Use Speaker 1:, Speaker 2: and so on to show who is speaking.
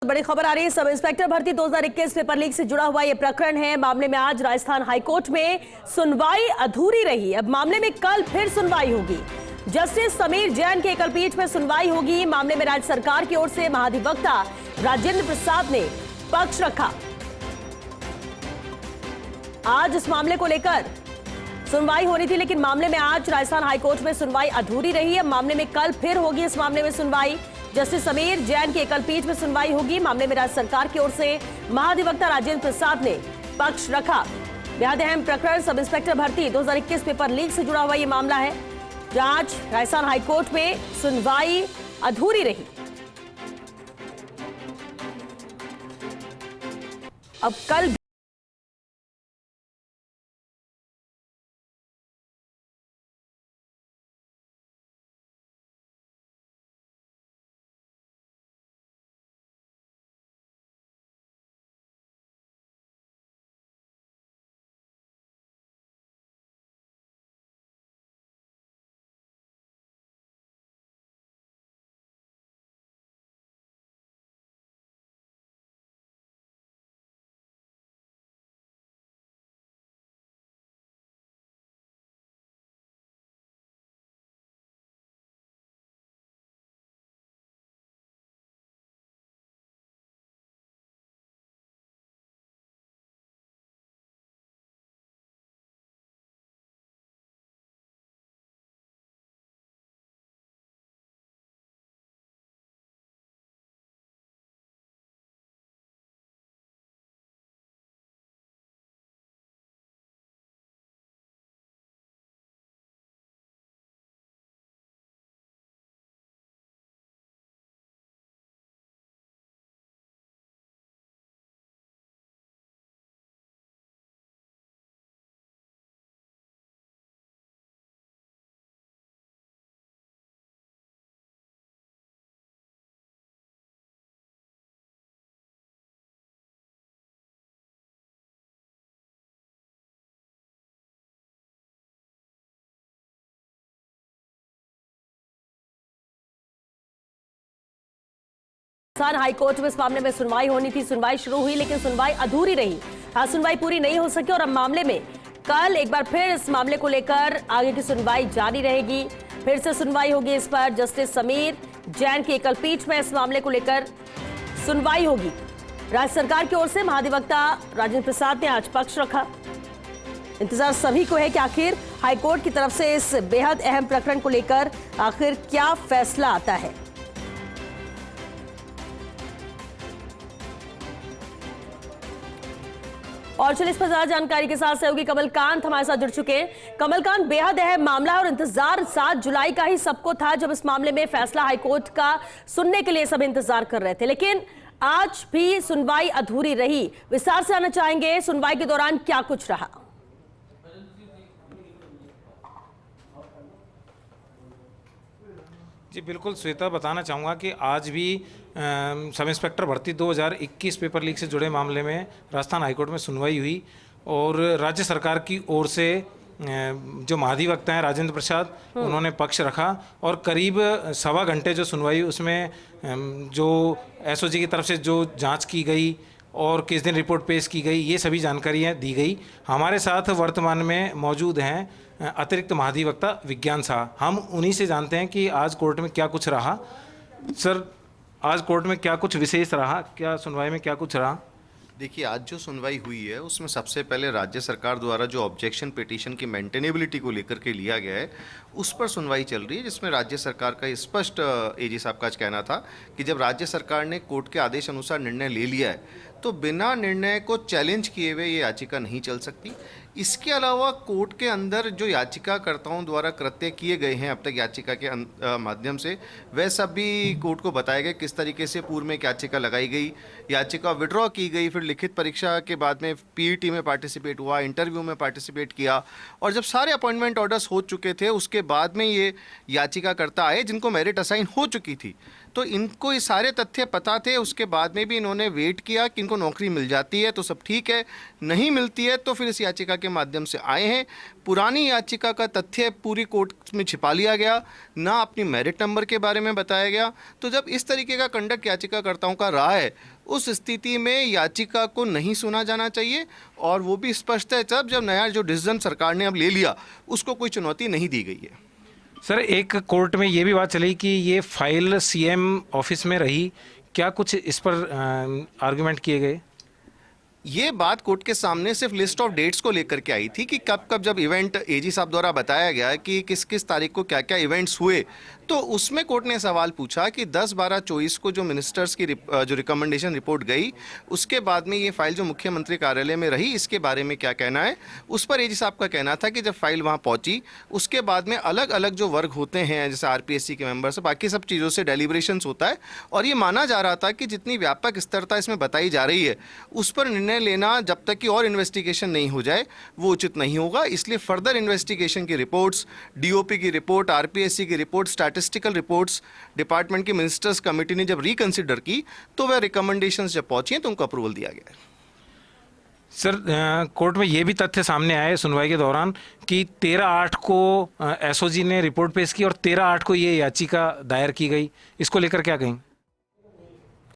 Speaker 1: बड़ी खबर आ रही है। सब इंस्पेक्टर भर्ती 2021 पेपर लीक से जुड़ा हुआ यह प्रकरण है। मामले में आज राजस्थान हाईकोर्ट में सुनवाई अधूरी रही। अब मामले में कल फिर सुनवाई होगी। जस्टिस समीर जैन के एकल पीठ में सुनवाई होगी। मामले में राज्य सरकार की ओर से महाधिवक्ता राजेंद्र प्रसाद ने पक्ष रखा। आज इस मामले को लेकर सुनवाई होनी थी, लेकिन मामले में आज राजस्थान हाईकोर्ट में सुनवाई अधूरी रही है। मामले में कल फिर होगी इस मामले में सुनवाई। जस्टिस समीर जैन की एकल पीठ में सुनवाई होगी। मामले में राज्य सरकार की ओर से महाधिवक्ता राजेंद्र प्रसाद ने पक्ष रखा। बेहद अहम प्रकरण सब इंस्पेक्टर भर्ती 2021 पेपर लीक से जुड़ा हुआ यह मामला है। आज राजस्थान हाईकोर्ट में सुनवाई अधूरी रही। अब कल राजस्थान हाईकोर्ट में इस मामले में सुनवाई होनी थी। सुनवाई शुरू हुई, लेकिन सुनवाई अधूरी रही। आज सुनवाई पूरी नहीं हो सकी और अब मामले में कल एक बार फिर इस मामले को लेकर आगे की सुनवाई जारी रहेगी। फिर से सुनवाई होगी इस पर। जस्टिस समीर जैन की एकल पीठ में इस मामले को लेकर सुनवाई होगी। राज्य सरकार की ओर से महाधिवक्ता राजेंद्र प्रसाद ने आज पक्ष रखा। इंतजार सभी को है कि आखिर हाईकोर्ट की तरफ से इस बेहद अहम प्रकरण को लेकर आखिर क्या फैसला आता है। और चलिए इस पर ज्यादा जानकारी के साथ सहयोगी कमलकांत हमारे साथ जुड़ चुके हैं। कमलकांत, बेहद अहम मामला है और इंतजार 7 जुलाई का ही सबको था, जब इस मामले में फैसला हाईकोर्ट का सुनने के लिए सब इंतजार कर रहे थे, लेकिन आज भी सुनवाई अधूरी रही। विस्तार से आना चाहेंगे, सुनवाई के दौरान क्या कुछ रहा?
Speaker 2: जी बिल्कुल श्वेता, बताना चाहूँगा कि आज भी सब इंस्पेक्टर भर्ती 2021 पेपर लीक से जुड़े मामले में राजस्थान हाईकोर्ट में सुनवाई हुई और राज्य सरकार की ओर से जो महाधिवक्ता हैं राजेंद्र प्रसाद, उन्होंने पक्ष रखा और करीब सवा घंटे जो सुनवाई उसमें जो एसओजी की तरफ से जो जांच की गई और किस दिन रिपोर्ट पेश की गई, ये सभी जानकारियाँ दी गई। हमारे साथ वर्तमान में मौजूद हैं अतिरिक्त महाधिवक्ता विज्ञान शाह। हम उन्हीं से जानते हैं कि आज कोर्ट में क्या कुछ रहा। सर, आज कोर्ट में क्या कुछ विशेष रहा, क्या सुनवाई में क्या कुछ रहा?
Speaker 3: देखिए, आज जो सुनवाई हुई है उसमें सबसे पहले राज्य सरकार द्वारा जो ऑब्जेक्शन पिटीशन की मेंटेनेबिलिटी को लेकर के लिया गया है उस पर सुनवाई चल रही है, जिसमें राज्य सरकार का स्पष्ट एजी साहब का आज कहना था कि जब राज्य सरकार ने कोर्ट के आदेश अनुसार निर्णय ले लिया है तो बिना निर्णय को चैलेंज किए हुए ये याचिका नहीं चल सकती। इसके अलावा कोर्ट के अंदर जो याचिकाकर्ताओं द्वारा कृत्य किए गए हैं अब तक याचिका के माध्यम से, वह सब भी कोर्ट को बताया गया। किस तरीके से पूर्व में एक याचिका लगाई गई, याचिका विड्रॉ की गई, फिर लिखित परीक्षा के बाद में पीईटी में पार्टिसिपेट हुआ, इंटरव्यू में पार्टिसिपेट किया, और जब सारे अपॉइंटमेंट ऑर्डर्स हो चुके थे उसके बाद में ये याचिकाकर्ता आए जिनको मेरिट असाइन हो चुकी थी। तो इनको ये सारे तथ्य पता थे, उसके बाद में भी इन्होंने वेट किया कि इनको नौकरी मिल जाती है तो सब ठीक है, नहीं मिलती है तो फिर इस याचिका के माध्यम से आए हैं। पुरानी याचिका का तथ्य पूरी कोर्ट में छिपा लिया गया, ना अपनी मेरिट नंबर के बारे में बताया गया। तो जब इस तरीके का कंडक्ट याचिकाकर्ताओं का रहा है, उस स्थिति में याचिका को नहीं सुना जाना चाहिए, और वो भी स्पष्ट है जब नया जो डिसीजन सरकार ने अब ले लिया उसको कोई चुनौती नहीं दी गई है।
Speaker 2: सर, एक कोर्ट में ये भी बात चली कि ये फाइल सीएम ऑफिस में रही, क्या कुछ इस पर आर्गुमेंट किए गए?
Speaker 3: ये बात कोर्ट के सामने सिर्फ लिस्ट ऑफ डेट्स को लेकर के आई थी कि कब कब जब इवेंट एजी साहब द्वारा बताया गया कि किस किस तारीख को क्या क्या इवेंट्स हुए, तो उसमें कोर्ट ने सवाल पूछा कि 10-12-24 को जो मिनिस्टर्स की जो रिकमेंडेशन रिपोर्ट गई, उसके बाद में ये फाइल जो मुख्यमंत्री कार्यालय में रही, इसके बारे में क्या कहना है। उस पर एजी साहब का कहना था कि जब फाइल वहाँ पहुँची उसके बाद में अलग अलग जो वर्ग होते हैं, जैसे आरपीएससी के मेंबर्स, बाकी सब चीज़ों से डेलिब्रेशंस होता है, और ये माना जा रहा था कि जितनी व्यापक स्थिरता इसमें बताई जा रही है उस पर निर्णय लेना जब तक कि और इन्वेस्टिगेशन नहीं हो जाए वो उचित नहीं होगा। इसलिए फर्दर इन्वेस्टिगेशन की रिपोर्ट्स, डीओपी की रिपोर्ट, आरपीएससी की रिपोर्ट, स्टैटिस्टिकल रिपोर्ट्स डिपार्टमेंट की मिनिस्टर्स कमेटी ने जब रिकंसिडर की तो वह रिकमेंडेशंस जब पहुंची हैं तो उनको अप्रूवल दिया गया है।
Speaker 2: सर, कोर्ट में ये भी तथ्य सामने आए सुनवाई के दौरान कि 13/8 को एसओजी ने रिपोर्ट पेश की और 13/8 को ये याचिका दायर की गई, इसको लेकर क्या कहें?